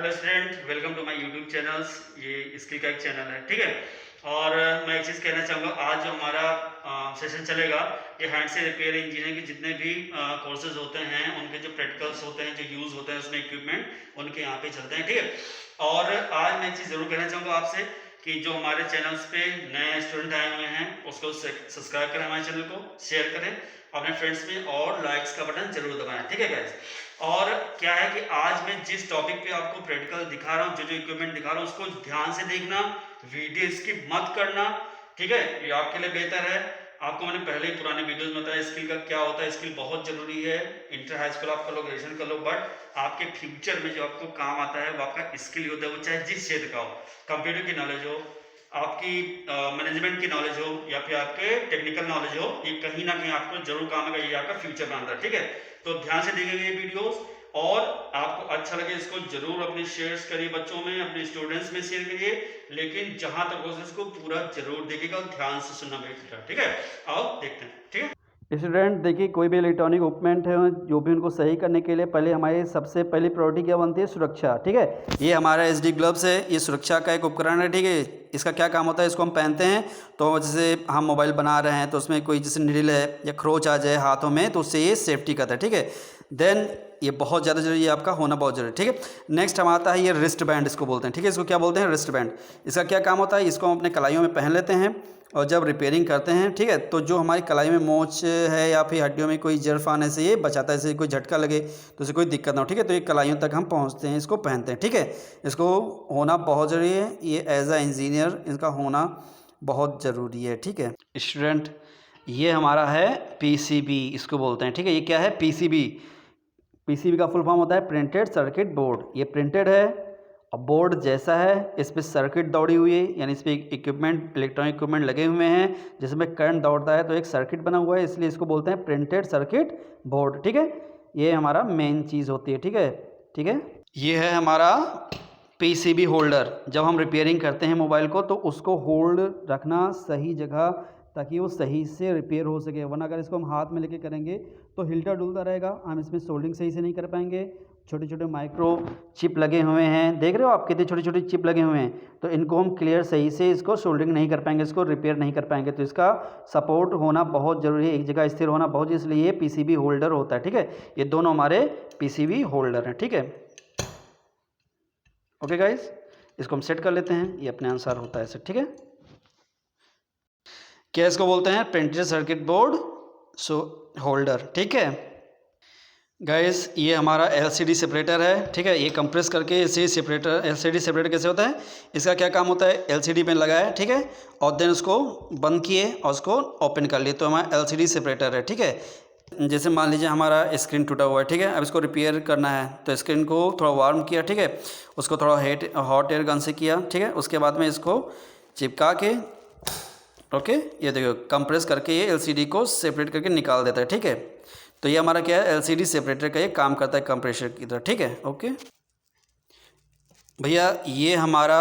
Hello student, welcome to my YouTube channels. ये skill का एक चैनल है, ठीक है। और मैं एक चीज़ कहना चाहूँगा, आज जो हमारा सेशन चलेगा, ये हैंड से रिपेयर इंजीनियरिंग के जितने भी कोर्सेज होते हैं, उनके जो प्रैक्टिकल्स होते हैं, जो यूज़ होते हैं उसमें इक्विपमेंट, उनके यहाँ पे चलते हैं, ठीक है। और आज मैं एक चीज़ ज़रूर कहना चाहूँगा आपसे कि जो हमारे चैनल्स पे नए स्टूडेंट आए हुए हैं, उसको सब्सक्राइब करें, हमारे चैनल को शेयर करें अपने फ्रेंड्स में, और लाइक्स का बटन जरूर दबाएं, ठीक है गाइस। और क्या है कि आज मैं जिस टॉपिक पे आपको प्रैक्टिकल दिखा रहा हूँ, जो जो इक्विपमेंट दिखा रहा हूँ, उसको ध्यान से देखना, वीडियो स्किप मत करना, ठीक है। ये आपके लिए बेहतर है। आपको मैंने पहले ही पुराने वीडियोस में बताया स्किल का क्या होता है। स्किल बहुत जरूरी है। इंटर हाई स्कूल आप कर लो, ग्रेजुएशन कर लो, बट आपके फ्यूचर में जो आपको काम आता है वो आपका स्किल होता है, वो चाहे जिस क्षेत्र का हो। कंप्यूटर की नॉलेज हो, आपकी मैनेजमेंट की नॉलेज हो, या फिर आपके टेक्निकल नॉलेज हो, ये कहीं ना कहीं आपको जरूर काम आएगा। ये आपका फ्यूचर बनाता है, ठीक है। तो ध्यान से देखेंगे ये वीडियोस, और आपको अच्छा लगे इसको जरूर अपने शेयर्स करिए, बच्चों में, अपने स्टूडेंट्स में शेयर करिए। लेकिन जहां तक हो इसको पूरा जरूर देखिएगा और ध्यान से सुनना बेटा, ठीक है। आओ देखते हैं, ठीक है। स्टूडेंट देखिए, कोई भी इलेक्ट्रॉनिक उपकरण है जो भी उनको सही करने के लिए पहले हमारी सबसे पहली प्रायोरिटी क्या बनती है? सुरक्षा, ठीक है। ये हमारा SD ग्लव्स है, ये सुरक्षा का एक उपकरण है, ठीक है। इसका क्या काम होता है? इसको हम पहनते हैं तो जैसे हम मोबाइल बना रहे हैं तो उसमें कोई जैसे नीडल है या खरोच आ जाए हाथों में, तो उससे ये सेफ्टी करता है, ठीक है। देन ये बहुत ज़्यादा जरूरी है, आपका होना बहुत जरूरी है, ठीक है। नेक्स्ट हम आता है ये रिस्ट बैंड, इसको बोलते हैं, ठीक है। इसको क्या बोलते हैं? Wrist band. इसका क्या काम होता है? इसको हम अपने कलाइयों में पहन लेते हैं और जब रिपेयरिंग करते हैं, ठीक है, तो जो हमारी कलाई में मोच है या फिर हड्डियों में कोई जर्फ आने से ये बचाता है, जैसे कोई झटका लगे तो उसे कोई दिक्कत ना हो, ठीक है। तो ये कलाइयों तक हम पहुंचते हैं, इसको पहनते हैं, ठीक है। इसको होना बहुत ज़रूरी है, ये एज अ इंजीनियर इसका होना बहुत ज़रूरी है, ठीक है। स्टूडेंट, ये हमारा है PCB, इसको बोलते हैं, ठीक है। ये क्या है? PCB का फुल फॉर्म होता है प्रिंटेड सर्किट बोर्ड। ये प्रिंटेड है और बोर्ड जैसा है, इस पर सर्किट दौड़ी हुई है, यानी इस पर इक्विपमेंट, इलेक्ट्रॉनिक इक्विपमेंट लगे हुए हैं जिसमें करंट दौड़ता है, तो एक सर्किट बना हुआ है, इसलिए इसको बोलते हैं प्रिंटेड सर्किट बोर्ड, ठीक है। ये हमारा मेन चीज़ होती है, ठीक है, ठीक है। ये है हमारा PCB होल्डर। जब हम रिपेयरिंग करते हैं मोबाइल को तो उसको होल्ड रखना सही जगह, ताकि वो सही से रिपेयर हो सके, वरना अगर इसको हम हाथ में लेके करेंगे तो हिलता डुलता रहेगा, हम इसमें सोल्डिंग सही से नहीं कर पाएंगे। छोटे छोटे माइक्रो चिप लगे हुए हैं, देख रहे हो आप कितने छोटे छोटे चिप लगे हुए हैं, तो इनको हम क्लियर सही से इसको सोल्डरिंग नहीं कर पाएंगे, इसको रिपेयर नहीं कर पाएंगे। तो इसका सपोर्ट होना बहुत ज़रूरी है, एक जगह स्थिर होना बहुत, इसलिए ये PCB होल्डर होता है, ठीक है। ये दोनों हमारे PCB होल्डर हैं, ठीक है। ओके गाइस, इसको हम सेट कर लेते हैं, ये अपने अनुसार होता है सेट, ठीक है। क्या इसको बोलते हैं? प्रिंटेड सर्किट बोर्ड होल्डर, ठीक है। गाइस, ये हमारा LCD सेपरेटर है, ठीक है। ये कंप्रेस करके LCD सेपरेटर कैसे होता है? इसका क्या काम होता है? LCD में लगाया, ठीक है, और देन उसको बंद किए और उसको ओपन कर लिए, तो हमारा LCD सेपरेटर है, ठीक है। जैसे मान लीजिए हमारा स्क्रीन टूटा हुआ है, ठीक है, अब इसको रिपेयर करना है, तो स्क्रीन को थोड़ा वार्म किया, ठीक है, उसको थोड़ा हॉट एयर गन से किया, ठीक है। उसके बाद में इसको चिपका के, ओके, ये देखो कंप्रेस करके ये LCD को सेपरेट करके निकाल देता है, ठीक है। तो ये हमारा क्या है? LCD सेपरेटर का ये काम करता है कंप्रेसर की तरह, ठीक है। ओके भैया, ये हमारा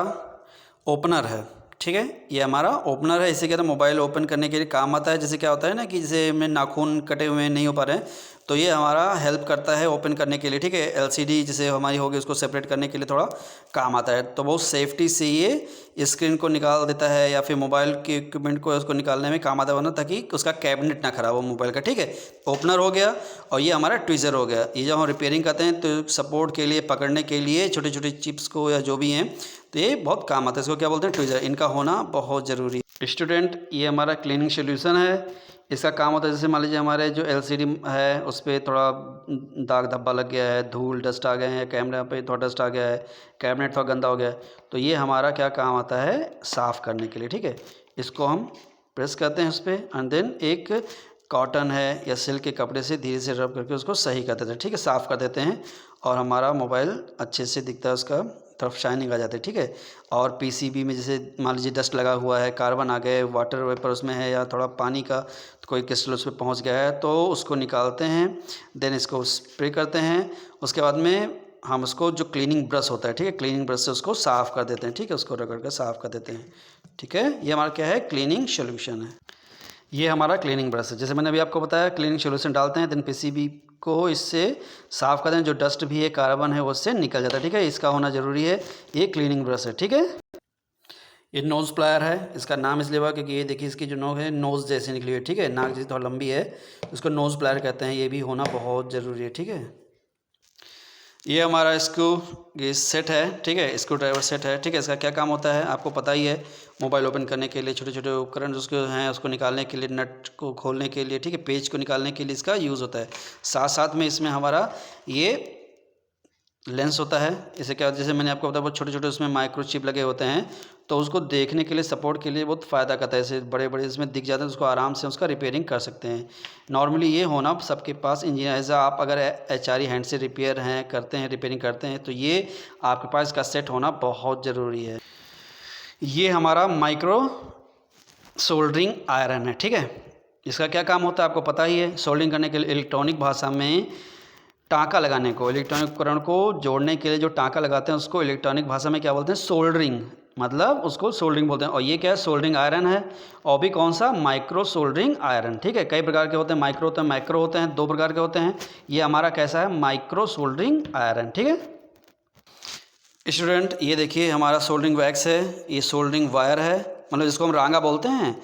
ओपनर है, ठीक है। ये हमारा ओपनर है, इसे कहते हैं मोबाइल ओपन करने के लिए काम आता है। जैसे क्या होता है ना कि जैसे में नाखून कटे हुए नहीं हो पा रहे हैं, तो ये हमारा हेल्प करता है ओपन करने के लिए, ठीक है। LCD जैसे हमारी होगी उसको सेपरेट करने के लिए थोड़ा काम आता है, तो बहुत सेफ्टी से ये स्क्रीन को निकाल देता है, या फिर मोबाइल के इक्विपमेंट को उसको निकालने में काम आता है, वरना ताकि उसका कैबिनेट ना खराब हो मोबाइल का, ठीक है। ओपनर हो गया, और ये हमारा ट्विज़र हो गया। ये जब हम रिपेयरिंग करते हैं तो सपोर्ट के लिए, पकड़ने के लिए छोटे छोटे चिप्स को या जो भी हैं, तो ये बहुत काम आता है। इसको क्या बोलते हैं? ट्विज़र। इनका होना बहुत ज़रूरी है। स्टूडेंट, ये हमारा क्लीनिंग सोल्यूशन है। इसका काम होता है, जैसे मान लीजिए हमारे जो LCD है उस पर थोड़ा दाग धब्बा लग गया है, धूल डस्ट आ गए हैं, कैमरा पे थोड़ा डस्ट आ गया है, कैबिनेट थोड़ा गंदा हो गया है, तो ये हमारा क्या काम आता है? साफ़ करने के लिए, ठीक है। इसको हम प्रेस करते हैं उस पर, एंड देन एक कॉटन है या सिल्क के कपड़े से धीरे से रब करके उसको सही कर देते हैं, ठीक है, साफ़ कर देते हैं, और हमारा मोबाइल अच्छे से दिखता है, उसका तरफ शाइनिंग आ जाती है, ठीक है। और PCB में जैसे मान लीजिए डस्ट लगा हुआ है, कार्बन आ गए, वाटर वेपर उसमें है, या थोड़ा पानी का कोई क्रिस्टल उस पर पहुँच गया है, तो उसको निकालते हैं, देन इसको स्प्रे करते हैं। उसके बाद में हम उसको जो क्लीनिंग ब्रश होता है, ठीक है, क्लीनिंग ब्रश से उसको साफ़ कर देते हैं, ठीक है, उसको रगड़ कर साफ़ कर देते हैं, ठीक है। ये हमारा क्या है? क्लीनिंग सोल्यूशन है। ये हमारा क्लीनिंग ब्रश है। जैसे मैंने अभी आपको बताया, क्लीनिंग सोल्यूशन डालते हैं देन पीसीबी को इससे साफ़ कर दें, जो डस्ट भी है कार्बन है वो उससे निकल जाता है, ठीक है। इसका होना ज़रूरी है। ये क्लीनिंग ब्रश है, ठीक है। ये नोज़ प्लायर है, इसका नाम इसलिए हुआ क्योंकि ये देखिए इसकी जो नोक है नोज़ जैसी निकली हुई है, ठीक है। नाक जैसी थोड़ा लंबी है, उसको नोज़ प्लायर कहते हैं। ये भी होना बहुत ज़रूरी है, ठीक है। ये हमारा ये सेट है, ठीक है, स्क्रू ड्राइवर सेट है, ठीक है। इसका क्या काम होता है आपको पता ही है। मोबाइल ओपन करने के लिए, छोटे छोटे उपकरण जो हैं उसको निकालने के लिए, नट को खोलने के लिए, ठीक है, पेज को निकालने के लिए इसका यूज़ होता है। साथ साथ में इसमें हमारा ये लेंस होता है। इसे क्या, जैसे मैंने आपको बताया, बहुत छोटे छोटे उसमें माइक्रोचिप लगे होते हैं, तो उसको देखने के लिए, सपोर्ट के लिए बहुत फ़ायदा करता है। ऐसे बड़े बड़े इसमें दिख जाते हैं, उसको आराम से उसका रिपेयरिंग कर सकते हैं। नॉर्मली ये होना सबके पास इंजीनियर, ऐसा आप अगर HRE हैंड से रिपेयर हैं करते हैं, रिपेयरिंग करते हैं, तो ये आपके पास इसका सेट होना बहुत ज़रूरी है। ये हमारा माइक्रो सोल्डरिंग आयरन है, ठीक है। इसका क्या काम होता है आपको पता ही है। सोल्डरिंग करने के लिए, इलेक्ट्रॉनिक भाषा में टाँका लगाने को, इलेक्ट्रॉनिक उपकरण को जोड़ने के लिए जो टाँका लगाते हैं उसको इलेक्ट्रॉनिक भाषा में क्या बोलते हैं, सोल्डरिंग, मतलब उसको सोल्डरिंग बोलते हैं। और ये क्या है, सोल्डरिंग आयरन है। और भी कौन सा, माइक्रो सोल्डरिंग आयरन, ठीक है। कई प्रकार के होते हैं, माइक्रो होते हैं, मैक्रो होते हैं, 2 प्रकार के होते हैं। ये हमारा कैसा है, माइक्रो सोल्डरिंग आयरन, ठीक है। स्टूडेंट ये देखिए हमारा सोल्डरिंग वैक्स है, ये सोल्डरिंग वायर है, मतलब जिसको हम रांगा बोलते हैं,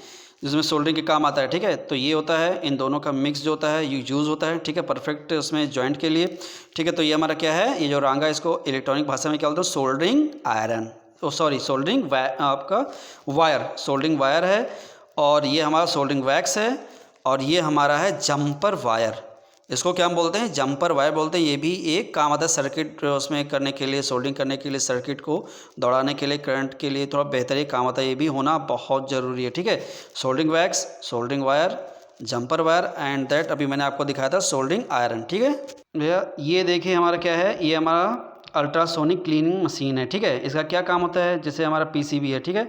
जिसमें सोल्डरिंग के काम आता है, ठीक है। तो ये होता है, इन दोनों का मिक्स जो होता है यूज़ होता है, ठीक है, परफेक्ट उसमें जॉइंट के लिए, ठीक है। तो ये हमारा क्या है, ये जो रांगा, इसको इलेक्ट्रॉनिक भाषा में क्या बोलते हैं, सोल्डरिंग आयरन, सोल्डरिंग आपका वायर, सोल्डरिंग वायर है। और ये हमारा सोल्डरिंग वैक्स है। और ये हमारा है जंपर वायर, इसको क्या हम बोलते हैं, जंपर वायर बोलते हैं। ये भी एक काम आता है सर्किट उसमें करने के लिए, सोल्डरिंग करने के लिए, सर्किट को दौड़ाने के लिए, करंट के लिए थोड़ा बेहतर काम आता है। ये भी होना बहुत ज़रूरी है, ठीक है। Soldering wax, soldering wire, jumper wire and that अभी मैंने आपको दिखाया था सोल्डरिंग आयरन, ठीक है भैया। ये देखिए हमारा क्या है, ये हमारा अल्ट्रासोनिक क्लीनिंग मशीन है, ठीक है। इसका क्या काम होता है, जैसे हमारा PCB है, ठीक है,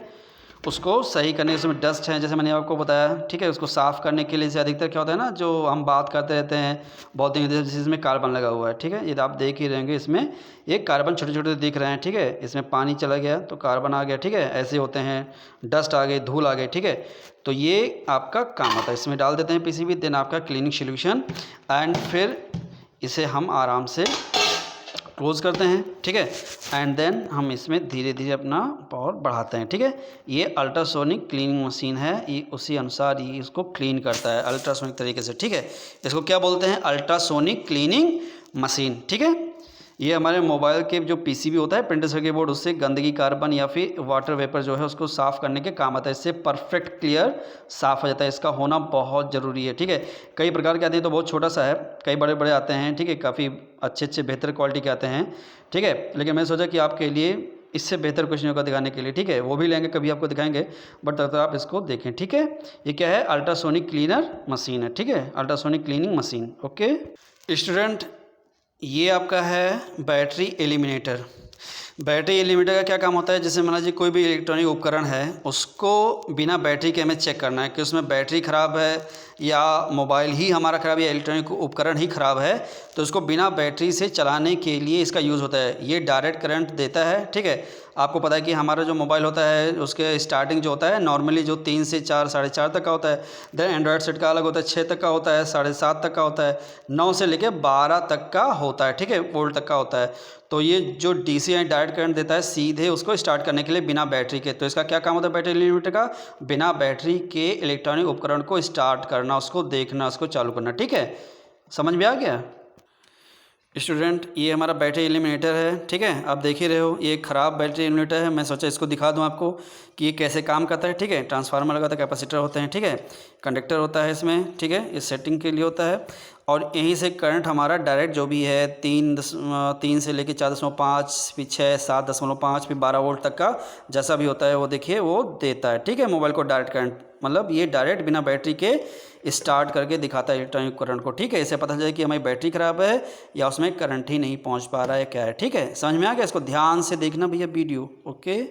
उसको सही करने, उसमें डस्ट है जैसे मैंने आपको बताया, ठीक है, उसको साफ़ करने के लिए। से अधिकतर क्या होता है ना, जो हम बात करते रहते हैं बहुत दिन, जैसे इसमें कार्बन लगा हुआ है, ठीक है। ये तो आप देख ही रहेंगे, इसमें एक कार्बन छोटे छोटे दिख रहे हैं, ठीक है। इसमें पानी चला गया तो कार्बन आ गया, ठीक है, ऐसे होते हैं, डस्ट आ गई, धूल आ गई, ठीक है। तो ये आपका काम होता है, इसमें डाल देते हैं PCB, देन आपका क्लीनिंग सोल्यूशन, एंड फिर इसे हम आराम से क्लोज़ करते हैं, ठीक है। एंड देन हम इसमें धीरे धीरे अपना पावर बढ़ाते हैं, ठीक है। ये अल्ट्रासोनिक क्लीनिंग मशीन है, ये उसी अनुसार ये इसको क्लीन करता है अल्ट्रासोनिक तरीके से, ठीक है। इसको क्या बोलते हैं, अल्ट्रासोनिक क्लीनिंग मशीन, ठीक है। ये हमारे मोबाइल के जो PCB होता है, प्रिंटेड सर्किट बोर्ड, उससे गंदगी, कार्बन या फिर वाटर वेपर जो है उसको साफ़ करने के काम आता है। इससे परफेक्ट क्लियर साफ़ हो जाता है। इसका होना बहुत ज़रूरी है, ठीक है। कई प्रकार के आते हैं, तो बहुत छोटा सा है, कई बड़े बड़े आते हैं, ठीक है, काफ़ी अच्छे बेहतर क्वालिटी के आते हैं, ठीक है। लेकिन मैंने सोचा कि आपके लिए इससे बेहतर कुछ नहीं होगा दिखाने के लिए, ठीक है। वो भी लेंगे, कभी आपको दिखाएंगे, बट तब तक आप इसको देखें, ठीक है। ये क्या है, अल्ट्रासोनिक क्लीनर मशीन है, ठीक है, ultrasonic cleaning machine, okay student. ये आपका है बैटरी एलिमिनेटर। बैटरी एलिमिनेटर का क्या काम होता है, जैसे मान लीजिए कोई भी इलेक्ट्रॉनिक उपकरण है, उसको बिना बैटरी के हमें चेक करना है कि उसमें बैटरी ख़राब है या मोबाइल ही हमारा ख़राब या इलेक्ट्रॉनिक उपकरण ही ख़राब है, तो उसको बिना बैटरी से चलाने के लिए इसका यूज़ होता है। ये डायरेक्ट करंट देता है, ठीक है। आपको पता है कि हमारा जो मोबाइल होता है उसके स्टार्टिंग जो होता है नॉर्मली जो 3 से 4, 4.5 तक का होता है। देन एंड्रॉयड सेट का अलग होता है, 6 तक का होता है, 7.5 तक का होता है, 9 से लेकर 12 तक का होता है, ठीक है, वोल्ट तक का होता है। तो ये जो DC है डायरेक्ट करंट देता है सीधे उसको स्टार्ट करने के लिए बिना बैटरी के। तो इसका क्या काम होता है बैटरी एलिमिनेटर का, बिना बैटरी के इलेक्ट्रॉनिक उपकरण को स्टार्ट करना, उसको देखना, उसको चालू करना, ठीक है। समझ में आ गया स्टूडेंट। ये हमारा बैटरी एलिमिनेटर है, ठीक है, आप देख ही रहे हो, ये ख़राब बैटरी एलिमिनेटर है। मैं सोचा इसको दिखा दूं आपको कि ये कैसे काम करता है, ठीक है। ट्रांसफार्मर लगा था, कैपेसिटर होते हैं, ठीक है, कंडक्टर होता है इसमें, ठीक है, ये सेटिंग के लिए होता है। और यहीं से करंट हमारा डायरेक्ट जो भी है 3 से लेकर 4.5, फिर 6, 7.5, फिर 12 वोल्ट तक का जैसा भी होता है वो देखिए वो देता है, ठीक है, मोबाइल को डायरेक्ट करंट, मतलब ये डायरेक्ट बिना बैटरी के स्टार्ट करके दिखाता है इलेक्ट्रॉनिक उपकरण को, ठीक है। इससे पता चले कि हमारी बैटरी ख़राब है या उसमें करंट ही नहीं पहुंच पा रहा है, क्या है, ठीक है। समझ में आ गया, इसको ध्यान से देखना भैया वीडियो, ओके।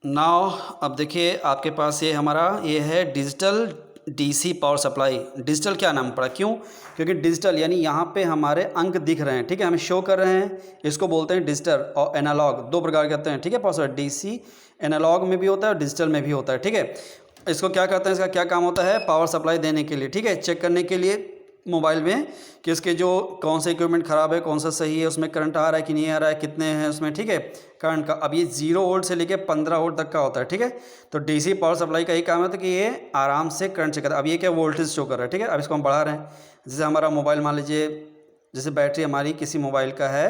नाउ अब देखिए आपके पास ये हमारा ये है digital DC power supply. Digital क्या नाम पड़ा, क्यों, क्योंकि डिजिटल यानी यहाँ पे हमारे अंक दिख रहे हैं, ठीक है, हमें शो कर रहे हैं, इसको बोलते हैं डिजिटल। और एनालॉग 2 प्रकार के होते हैं, ठीक है, पावर DC एनालॉग में भी होता है और डिजिटल में भी होता है, ठीक है। इसको क्या करते हैं, इसका क्या काम होता है, पावर सप्लाई देने के लिए, ठीक है, चेक करने के लिए मोबाइल में कि उसके जो कौन सा इक्विपमेंट ख़राब है, कौन सा सही है, उसमें करंट आ रहा है कि नहीं आ रहा है, कितने हैं उसमें, ठीक है, करंट का। अब ये 0 वोल्ट से लेके 15 वोल्ट तक का होता है, ठीक है। तो डीसी पावर सप्लाई का ही काम है कि ये आराम से करंट चेक करता है। अब ये क्या वोल्टेज शो कर रहा है, ठीक है। अब इसको हम बढ़ा रहे हैं, जैसे हमारा मोबाइल मान लीजिए, जैसे बैटरी हमारी किसी मोबाइल का है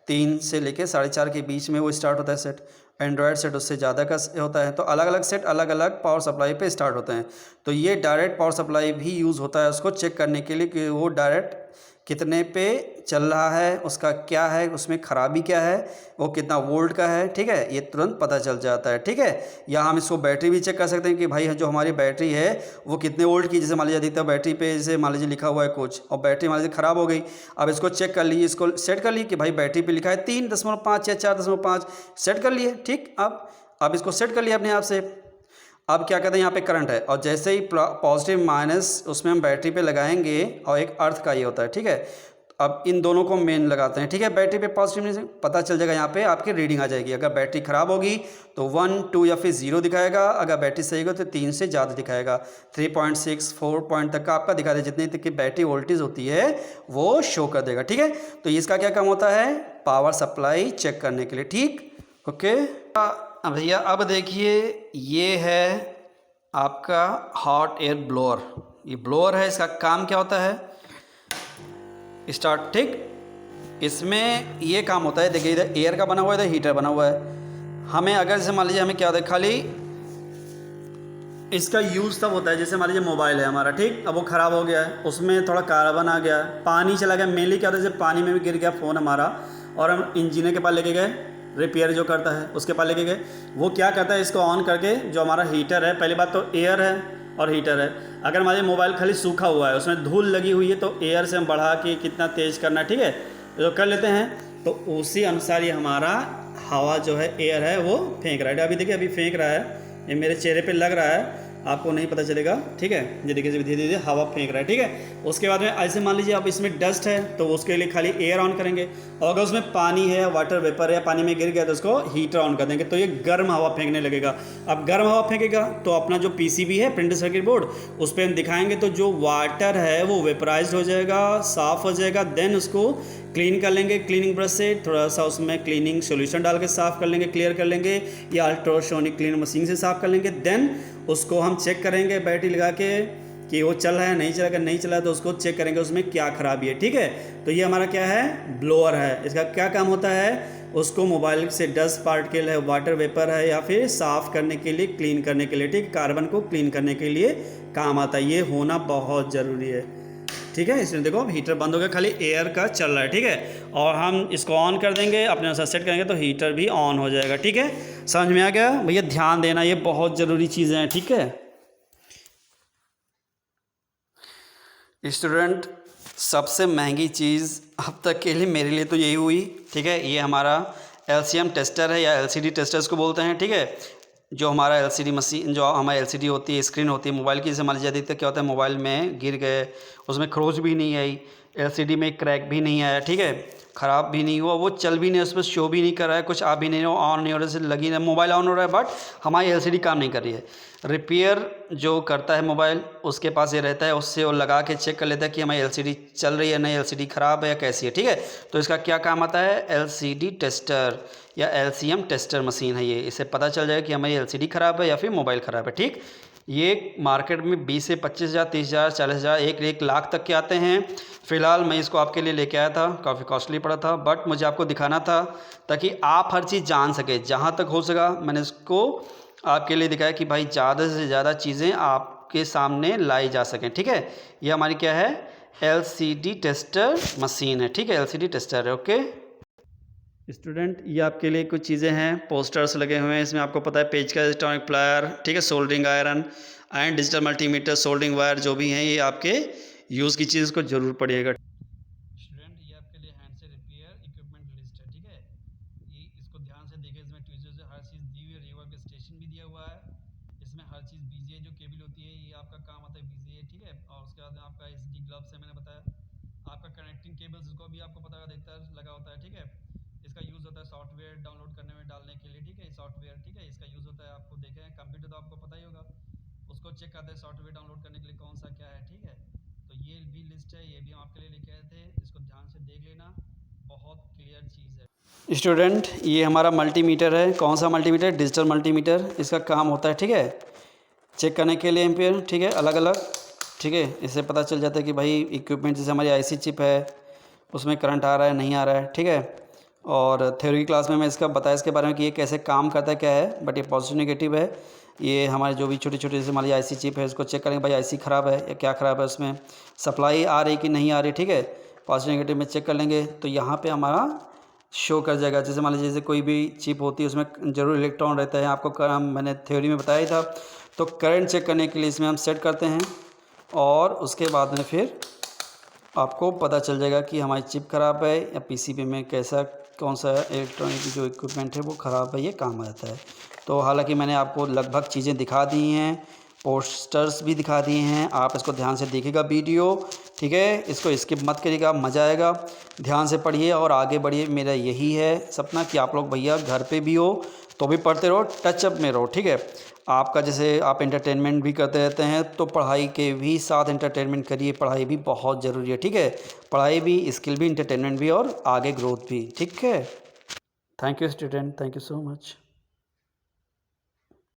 3 से लेके 4.5 के बीच में वो स्टार्ट होता है सेट, एंड्रॉयड सेट उससे ज़्यादा का होता है। तो अलग अलग सेट अलग अलग पावर सप्लाई पे स्टार्ट होते हैं। तो ये डायरेक्ट पावर सप्लाई भी यूज़ होता है उसको चेक करने के लिए कि वो डायरेक्ट कितने पे चल रहा है, उसका क्या है, उसमें ख़राबी क्या है, वो कितना वोल्ट का है, ठीक है, ये तुरंत पता चल जाता है, ठीक है। या हम इसको बैटरी भी चेक कर सकते हैं कि भाई जो हमारी बैटरी है वो कितने वोल्ट की, जैसे मान लीजिए अधिकतर बैटरी पे जैसे मान लीजिए लिखा हुआ है कुछ और बैटरी मान लीजिए ख़राब हो गई। अब इसको चेक कर लीजिए, इसको सेट कर लीजिए कि भाई बैटरी पे लिखा है 3.5 या 4.5, सेट कर लिए, ठीक। अब इसको सेट कर लिया अपने आप से। अब क्या कहते हैं, यहाँ पे करंट है और जैसे ही पॉजिटिव माइनस उसमें हम बैटरी पे लगाएंगे और एक अर्थ का ये होता है, ठीक है। अब इन दोनों को मेन लगाते हैं, ठीक है, बैटरी पे पॉजिटिव से पता चल जाएगा, यहाँ पे आपकी रीडिंग आ जाएगी। अगर बैटरी ख़राब होगी तो 1, 2 या फिर 0 दिखाएगा, अगर बैटरी सही होगी तो 3 से ज़्यादा दिखाएगा, 3.6, 4 पॉइंट तक का आपका दिखा देगा, जितनी तक की बैटरी वोल्टेज होती है वो शो कर देगा, ठीक है। तो इसका क्या काम होता है, पावर सप्लाई चेक करने के लिए, ठीक, ओके। भैया अब देखिए, ये है आपका हॉट एयर ब्लोअर, ये ब्लोअर है, इसका काम क्या होता है, स्टार्ट, ठीक। इसमें ये काम होता है, देखिए इधर एयर का बना हुआ है, इधर हीटर बना हुआ है। हमें अगर जैसे मान लीजिए हमें क्या होता है, खाली इसका यूज़ तब होता है जैसे मान लीजिए मोबाइल है हमारा, ठीक, अब वो ख़राब हो गया है, उसमें थोड़ा कार्बन आ गया, पानी चला गया, मेनली क्या होता है जैसे पानी में भी गिर गया फ़ोन हमारा और हम इंजीनियर के पास लेके गए, रिपेयर जो करता है उसके पास लेके गए, वो क्या करता है, इसको ऑन करके जो हमारा हीटर है, पहली बात तो एयर है और हीटर है। अगर हमारे मोबाइल खाली सूखा हुआ है, उसमें धूल लगी हुई है, तो एयर से हम बढ़ा के कितना तेज़ करना है, ठीक है, जो कर लेते हैं, तो उसी अनुसार ये हमारा हवा जो है एयर है वो फेंक रहा है। अभी देखिए अभी फेंक रहा है, ये मेरे चेहरे पे लग रहा है, आपको नहीं पता चलेगा, ठीक है, ये देखिए धीरे धीरे हवा फेंक रहा है, ठीक है। उसके बाद में ऐसे मान लीजिए अब इसमें डस्ट है तो उसके लिए खाली एयर ऑन करेंगे, और अगर उसमें पानी है, वाटर वेपर है, पानी में गिर गया तो उसको हीटर ऑन कर देंगे, तो ये गर्म हवा फेंकने लगेगा। अब गर्म हवा फेंकेगा तो अपना जो पीसीबी है, प्रिंटेड सर्किट बोर्ड, उस पर हम दिखाएंगे तो जो वाटर है वो वेपराइज हो जाएगा, साफ़ हो जाएगा, देन उसको क्लीन कर लेंगे क्लीनिंग ब्रश से, थोड़ा सा उसमें क्लीनिंग सॉल्यूशन डाल के साफ़ कर लेंगे, क्लियर कर लेंगे, या अल्ट्रासोनिक क्लीनर मशीन से साफ़ कर लेंगे। देन उसको हम चेक करेंगे बैटरी लगा के कि वो चल रहा है, नहीं चला, अगर नहीं चला तो उसको चेक करेंगे उसमें क्या खराबी है, ठीक है। तो ये हमारा क्या है, ब्लोअर है। इसका क्या काम होता है, उसको मोबाइल से डस्ट पार्टिकल है, वाटर वेपर है, या फिर साफ़ करने के लिए, क्लीन करने के लिए, ठीक, कार्बन को क्लीन करने के लिए काम आता है। ये होना बहुत ज़रूरी है, ठीक है। इसमें देखो अब हीटर बंद हो गया, खाली एयर का चल रहा है, ठीक है, और हम इसको ऑन कर देंगे, अपने अनुसार सेट करेंगे तो हीटर भी ऑन हो जाएगा, ठीक है। समझ में आ गया भैया, ध्यान देना, ये बहुत ज़रूरी चीज़ें हैं, ठीक है। स्टूडेंट, सबसे महंगी चीज़ अब तक के लिए मेरे लिए तो यही हुई, ठीक है। ये हमारा LCM टेस्टर है, या LCD टेस्टर इसको बोलते हैं, ठीक है। जो हमारा LCD मशीन, जो हमारी LCD होती है, स्क्रीन होती है मोबाइल की, जैसे मान लीजिए अधिकतर क्या होता है, मोबाइल में गिर गए, उसमें खरोच भी नहीं आई, LCD में क्रैक भी नहीं आया, ठीक है, ख़राब भी नहीं हुआ, वो चल भी नहीं, उसमें शो भी नहीं कर रहा है, कुछ आ भी नहीं रहा, ऑन नहीं हो रहा, जैसे लगी नहीं, मोबाइल ऑन हो रहा है बट हमारी LCD काम नहीं कर रही है। रिपेयर जो करता है मोबाइल, उसके पास ये रहता है, उससे वो लगा के चेक कर लेता है कि हमारी LCD चल रही है, नहीं LCD ख़राब है या कैसी है, ठीक है। तो इसका क्या काम आता है, LCD टेस्टर या LCM टेस्टर मशीन है ये, इससे पता चल जाएगा कि हमारी LCD ख़राब है या फिर मोबाइल ख़राब है, ठीक। ये मार्केट में 20 से 25,000, 30,000, 40,000, 1 लाख तक के आते हैं। फ़िलहाल मैं इसको आपके लिए लेके आया था, काफ़ी कॉस्टली पड़ा था, बट मुझे आपको दिखाना था ताकि आप हर चीज़ जान सकें। जहाँ तक हो सका मैंने इसको आपके लिए दिखाया कि भाई ज़्यादा से ज़्यादा चीज़ें आपके सामने लाई जा सकें, ठीक है। ये हमारी क्या है, LCD टेस्टर मशीन है, ठीक है, LCD टेस्टर है, ओके। स्टूडेंट, ये आपके लिए कुछ चीज़ें हैं, पोस्टर्स लगे हुए हैं, इसमें आपको पता है पेज का इलेक्ट्रॉनिक प्लायर, ठीक है, soldering iron and digital multimeter, soldering wire, जो भी हैं ये आपके यूज़ की चीज़ को ज़रूर पड़िएगा। स्टूडेंट, ये आपके लिए हैंड से रिपेयर इक्विपमेंट लिस्ट है, ठीक है। ये इसको ध्यान से देखिए, इसमें ट्यूजर से हर चीज़ दी हुई है, रिवर्ब स्टेशन भी दिया हुआ है, इसमें हर चीज़ BGA जो केबल होती है, ये आपका काम आता है BGA, ठीक है। और उसके बाद आपका SD ग्लव्स है, मैंने बताया, आपका कनेक्टिंग केबल्स को भी आपको पता अधिकतर लगा होता है, ठीक है। इसका यूज़ होता है सॉफ्टवेयर डाउनलोड करने में, डालने के लिए, ठीक है, सॉफ्टवेयर, ठीक है, इसका यूज़ होता है, आपको देखें कंप्यूटर तो आपको पता ही होगा, उसको इसको चेक करते हैं सॉफ्टवेयर डाउनलोड करने के लिए कौन सा क्या है, ठीक है। तो ये भी लिस्ट है, ये भी हम आपके लिए लेके आए थे, इसको ध्यान से देख लेना, बहुत क्लियर चीज़ है। स्टूडेंट, ये हमारा मल्टीमीटर है। कौन सा मल्टीमीटर? Digital multimeter. इसका काम होता है, ठीक है, चेक करने के लिए एम्पियर, ठीक है, अलग अलग, ठीक है। इससे पता चल जाता है कि भाई इक्विपमेंट जैसे हमारी आईसी चिप है उसमें करंट आ रहा है नहीं आ रहा है, ठीक है। और थ्योरी क्लास में मैं इसका बताया इसके बारे में कि ये कैसे काम करता है क्या है, बट ये पॉजिटिव नेगेटिव है। ये हमारे जो भी छोटी छोटी जैसे हमारी आईसी चिप है इसको चेक करेंगे भाई आईसी ख़राब है या क्या ख़राब है, उसमें सप्लाई आ रही कि नहीं आ रही, ठीक है। पॉजिटिव नेगेटिव में चेक कर लेंगे तो यहाँ पे हमारा शो कर जाएगा। जैसे मान लीजिए जैसे कोई भी चिप होती है उसमें ज़रूर इलेक्ट्रॉन रहता है, आपको मैंने थ्योरी में बताया ही था। तो करंट चेक करने के लिए इसमें हम सेट करते हैं और उसके बाद में फिर आपको पता चल जाएगा कि हमारी चिप ख़राब है या पीसीबी में कैसा कौन सा इलेक्ट्रॉनिक जो इक्विपमेंट है वो ख़राब है, ये काम आ जाता है। तो हालांकि मैंने आपको लगभग चीज़ें दिखा दी हैं, पोस्टर्स भी दिखा दिए हैं, आप इसको ध्यान से देखिएगा वीडियो, ठीक है, इसको स्किप मत करिएगा, मज़ा आएगा, ध्यान से पढ़िए और आगे बढ़िए। मेरा यही है सपना कि आप लोग भैया घर पे भी हो तो भी पढ़ते रहो, टचअप में रहो, ठीक है। आपका जैसे आप एंटरटेनमेंट भी करते रहते हैं तो पढ़ाई के भी साथ एंटरटेनमेंट करिए, पढ़ाई भी बहुत ज़रूरी है, ठीक है। पढ़ाई भी, स्किल भी, एंटरटेनमेंट भी और आगे ग्रोथ भी, ठीक है। Thank you student, thank you so much.